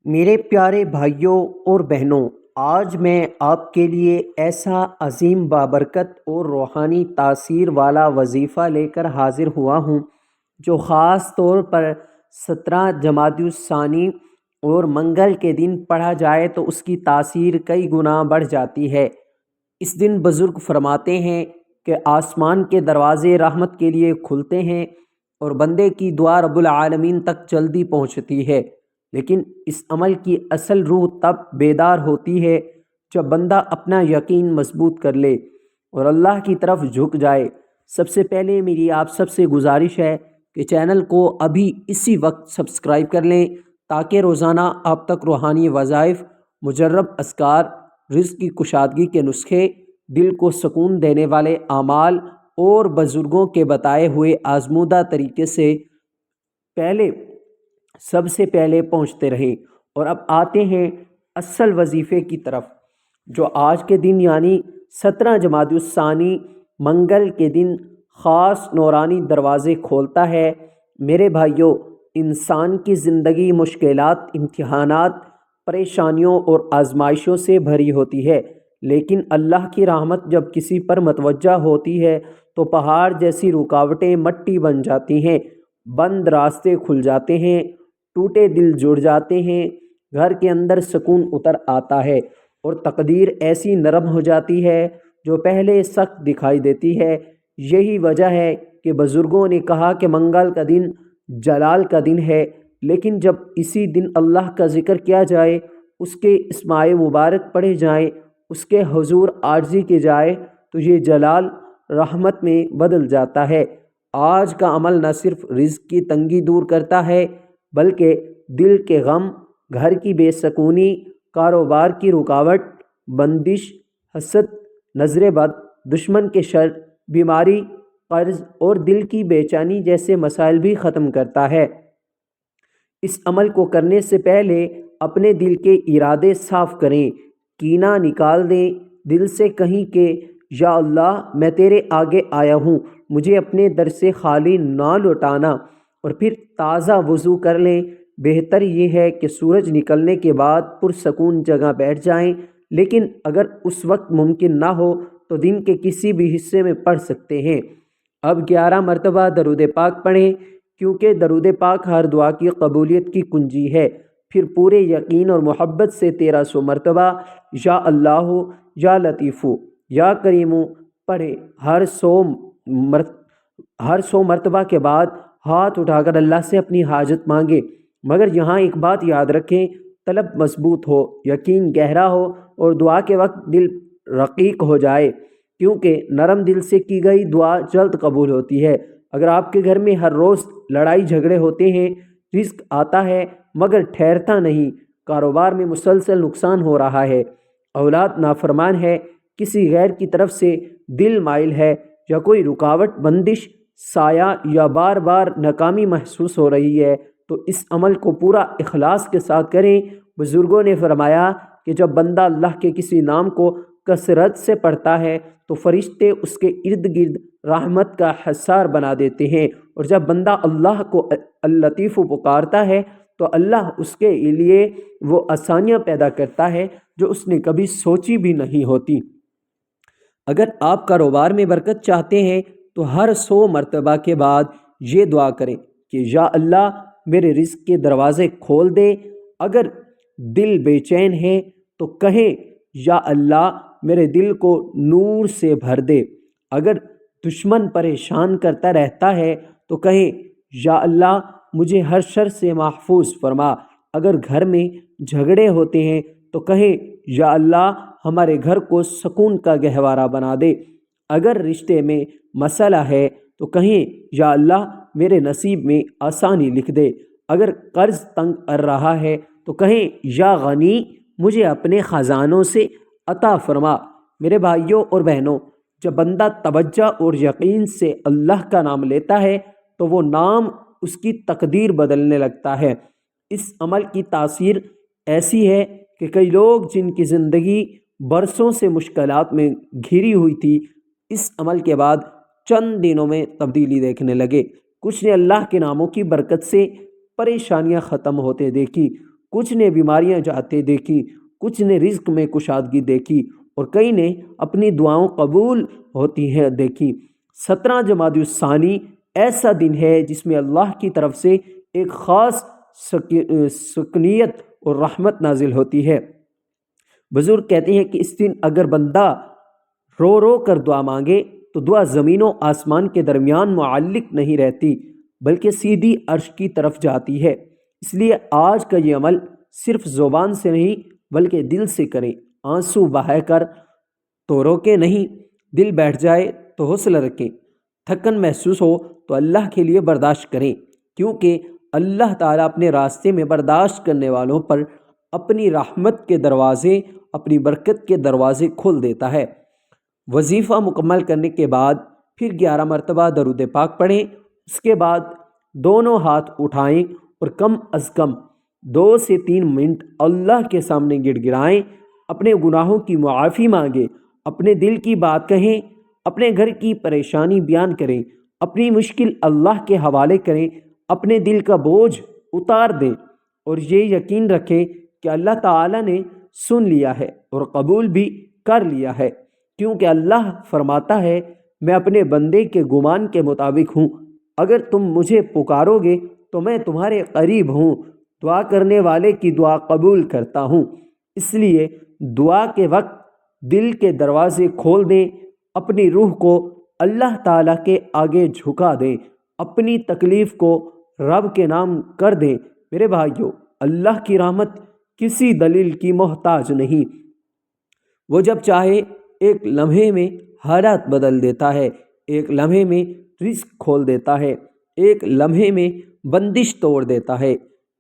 میرے پیارے بھائیوں اور بہنوں، آج میں آپ کے لیے ایسا عظیم بابرکت اور روحانی تاثیر والا وظیفہ لے کر حاضر ہوا ہوں جو خاص طور پر 17 جمادی الثانی اور منگل کے دن پڑھا جائے تو اس کی تاثیر کئی گنا بڑھ جاتی ہے۔ اس دن بزرگ فرماتے ہیں کہ آسمان کے دروازے رحمت کے لیے کھلتے ہیں اور بندے کی دعا رب العالمین تک جلدی پہنچتی ہے، لیکن اس عمل کی اصل روح تب بیدار ہوتی ہے جب بندہ اپنا یقین مضبوط کر لے اور اللہ کی طرف جھک جائے۔ سب سے پہلے میری آپ سب سے گزارش ہے کہ چینل کو ابھی اسی وقت سبسکرائب کر لیں تاکہ روزانہ آپ تک روحانی وظائف، مجرب اذکار، رزق کی کشادگی کے نسخے، دل کو سکون دینے والے اعمال اور بزرگوں کے بتائے ہوئے آزمودہ طریقے سے سب سے پہلے پہنچتے رہیں۔ اور اب آتے ہیں اصل وظیفے کی طرف، جو آج کے دن یعنی 17 جمادی الثانی منگل کے دن خاص نورانی دروازے کھولتا ہے۔ میرے بھائیوں، انسان کی زندگی مشکلات، امتحانات، پریشانیوں اور آزمائشوں سے بھری ہوتی ہے، لیکن اللہ کی رحمت جب کسی پر متوجہ ہوتی ہے تو پہاڑ جیسی رکاوٹیں مٹی بن جاتی ہیں، بند راستے کھل جاتے ہیں، ٹوٹے دل جڑ جاتے ہیں، گھر کے اندر سکون اتر آتا ہے اور تقدیر ایسی نرم ہو جاتی ہے جو پہلے سخت دکھائی دیتی ہے۔ یہی وجہ ہے کہ بزرگوں نے کہا کہ منگل کا دن جلال کا دن ہے، لیکن جب اسی دن اللہ کا ذکر کیا جائے، اس کے اسماء مبارک پڑھے جائیں، اس کے حضور عاجزی کی جائے تو یہ جلال رحمت میں بدل جاتا ہے۔ آج کا عمل نہ صرف رزق کی تنگی دور کرتا ہے بلکہ دل کے غم، گھر کی بے سکونی، کاروبار کی رکاوٹ، بندش، حسد، نظر بد، دشمن کے شر، بیماری، قرض اور دل کی بے چینی جیسے مسائل بھی ختم کرتا ہے۔ اس عمل کو کرنے سے پہلے اپنے دل کے ارادے صاف کریں، کینہ نکال دیں دل سے، کہیں کہ یا اللہ میں تیرے آگے آیا ہوں، مجھے اپنے در سے خالی نہ لوٹانا، اور پھر تازہ وضو کر لیں۔ بہتر یہ ہے کہ سورج نکلنے کے بعد پرسکون جگہ بیٹھ جائیں، لیکن اگر اس وقت ممکن نہ ہو تو دن کے کسی بھی حصے میں پڑھ سکتے ہیں۔ اب 11 مرتبہ درود پاک پڑھیں، کیونکہ درود پاک ہر دعا کی قبولیت کی کنجی ہے۔ پھر پورے یقین اور محبت سے 1300 مرتبہ یا اللہ، یا لطیف، یا کریم پڑھیں۔ ہر 100 مرتبہ کے بعد ہاتھ اٹھا کر اللہ سے اپنی حاجت مانگیں، مگر یہاں ایک بات یاد رکھیں، طلب مضبوط ہو، یقین گہرا ہو اور دعا کے وقت دل رقیق ہو جائے، کیونکہ نرم دل سے کی گئی دعا جلد قبول ہوتی ہے۔ اگر آپ کے گھر میں ہر روز لڑائی جھگڑے ہوتے ہیں، رزق آتا ہے مگر ٹھہرتا نہیں، کاروبار میں مسلسل نقصان ہو رہا ہے، اولاد نافرمان ہے، کسی غیر کی طرف سے دل مائل ہے، یا کوئی رکاوٹ، بندش، سایہ، یا بار بار ناکامی محسوس ہو رہی ہے، تو اس عمل کو پورا اخلاص کے ساتھ کریں۔ بزرگوں نے فرمایا کہ جب بندہ اللہ کے کسی نام کو کثرت سے پڑھتا ہے تو فرشتے اس کے ارد گرد رحمت کا حصار بنا دیتے ہیں، اور جب بندہ اللہ کو اللطیف پکارتا ہے تو اللہ اس کے لیے وہ آسانیاں پیدا کرتا ہے جو اس نے کبھی سوچی بھی نہیں ہوتی۔ اگر آپ کاروبار میں برکت چاہتے ہیں تو ہر 100 مرتبہ کے بعد یہ دعا کریں کہ یا اللہ میرے رزق کے دروازے کھول دے۔ اگر دل بے چین ہے تو کہیں یا اللہ میرے دل کو نور سے بھر دے۔ اگر دشمن پریشان کرتا رہتا ہے تو کہیں یا اللہ مجھے ہر شر سے محفوظ فرما۔ اگر گھر میں جھگڑے ہوتے ہیں تو کہیں یا اللہ ہمارے گھر کو سکون کا گہوارہ بنا دے۔ اگر رشتے میں مسئلہ ہے تو کہیں یا اللہ میرے نصیب میں آسانی لکھ دے۔ اگر قرض تنگ کر رہا ہے تو کہیں یا غنی مجھے اپنے خزانوں سے عطا فرما۔ میرے بھائیوں اور بہنوں، جب بندہ توجہ اور یقین سے اللہ کا نام لیتا ہے تو وہ نام اس کی تقدیر بدلنے لگتا ہے۔ اس عمل کی تاثیر ایسی ہے کہ کئی لوگ جن کی زندگی برسوں سے مشکلات میں گھری ہوئی تھی، اس عمل کے بعد چند دنوں میں تبدیلی دیکھنے لگے۔ کچھ نے اللہ کے ناموں کی برکت سے پریشانیاں ختم ہوتے دیکھی، کچھ نے بیماریاں جاتے دیکھی، کچھ نے رزق میں کشادگی دیکھی اور کئی نے اپنی دعاؤں قبول ہوتی ہیں دیکھی۔ 17 جمادی الثانی ایسا دن ہے جس میں اللہ کی طرف سے ایک خاص سکونیت اور رحمت نازل ہوتی ہے۔ بزرگ کہتے ہیں کہ اس دن اگر بندہ رو رو کر دعا مانگے تو دعا زمین و آسمان کے درمیان معلق نہیں رہتی بلکہ سیدھی عرش کی طرف جاتی ہے۔ اس لیے آج کا یہ عمل صرف زبان سے نہیں بلکہ دل سے کریں۔ آنسو بہا کر تو روکے نہیں، دل بیٹھ جائے تو حوصلہ رکھیں، تھکن محسوس ہو تو اللہ کے لیے برداشت کریں، کیونکہ اللہ تعالیٰ اپنے راستے میں برداشت کرنے والوں پر اپنی رحمت کے دروازے، اپنی برکت کے دروازے کھول دیتا ہے۔ وظیفہ مکمل کرنے کے بعد پھر 11 مرتبہ درود پاک پڑھیں۔ اس کے بعد دونوں ہاتھ اٹھائیں اور کم از کم 2 سے 3 منٹ اللہ کے سامنے گڑ گڑائیں، اپنے گناہوں کی معافی مانگیں، اپنے دل کی بات کہیں، اپنے گھر کی پریشانی بیان کریں، اپنی مشکل اللہ کے حوالے کریں، اپنے دل کا بوجھ اتار دیں اور یہ یقین رکھیں کہ اللہ تعالیٰ نے سن لیا ہے اور قبول بھی کر لیا ہے، کیونکہ اللہ فرماتا ہے میں اپنے بندے کے گمان کے مطابق ہوں، اگر تم مجھے پکارو گے تو میں تمہارے قریب ہوں، دعا کرنے والے کی دعا قبول کرتا ہوں۔ اس لیے دعا کے وقت دل کے دروازے کھول دیں، اپنی روح کو اللہ تعالیٰ کے آگے جھکا دیں، اپنی تکلیف کو رب کے نام کر دیں۔ میرے بھائیوں، اللہ کی رحمت کسی دلیل کی محتاج نہیں، وہ جب چاہے ایک لمحے میں حالات بدل دیتا ہے، ایک لمحے میں رزق کھول دیتا ہے، ایک لمحے میں بندش توڑ دیتا ہے،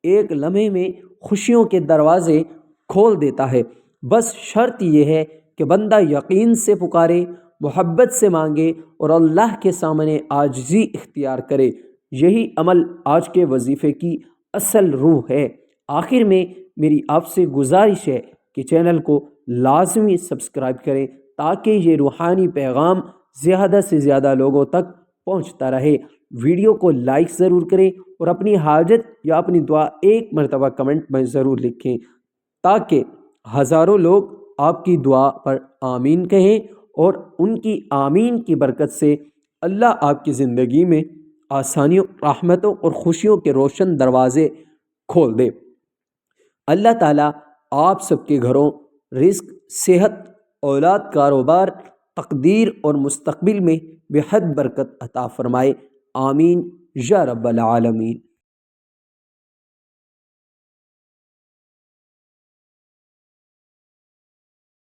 ایک لمحے میں خوشیوں کے دروازے کھول دیتا ہے۔ بس شرط یہ ہے کہ بندہ یقین سے پکارے، محبت سے مانگے اور اللہ کے سامنے عاجزی اختیار کرے۔ یہی عمل آج کے وظیفے کی اصل روح ہے۔ آخر میں میری آپ سے گزارش ہے کہ چینل کو لازمی سبسکرائب کریں تاکہ یہ روحانی پیغام زیادہ سے زیادہ لوگوں تک پہنچتا رہے۔ ویڈیو کو لائک ضرور کریں اور اپنی حاجت یا اپنی دعا ایک مرتبہ کمنٹ میں ضرور لکھیں تاکہ ہزاروں لوگ آپ کی دعا پر آمین کہیں اور ان کی آمین کی برکت سے اللہ آپ کی زندگی میں آسانیوں، رحمتوں اور خوشیوں کے روشن دروازے کھول دے۔ اللہ تعالیٰ آپ سب کے گھروں، رزق، صحت، اولاد، کاروبار، تقدیر اور مستقبل میں بے حد برکت عطا فرمائے۔ آمین یا رب العالمین۔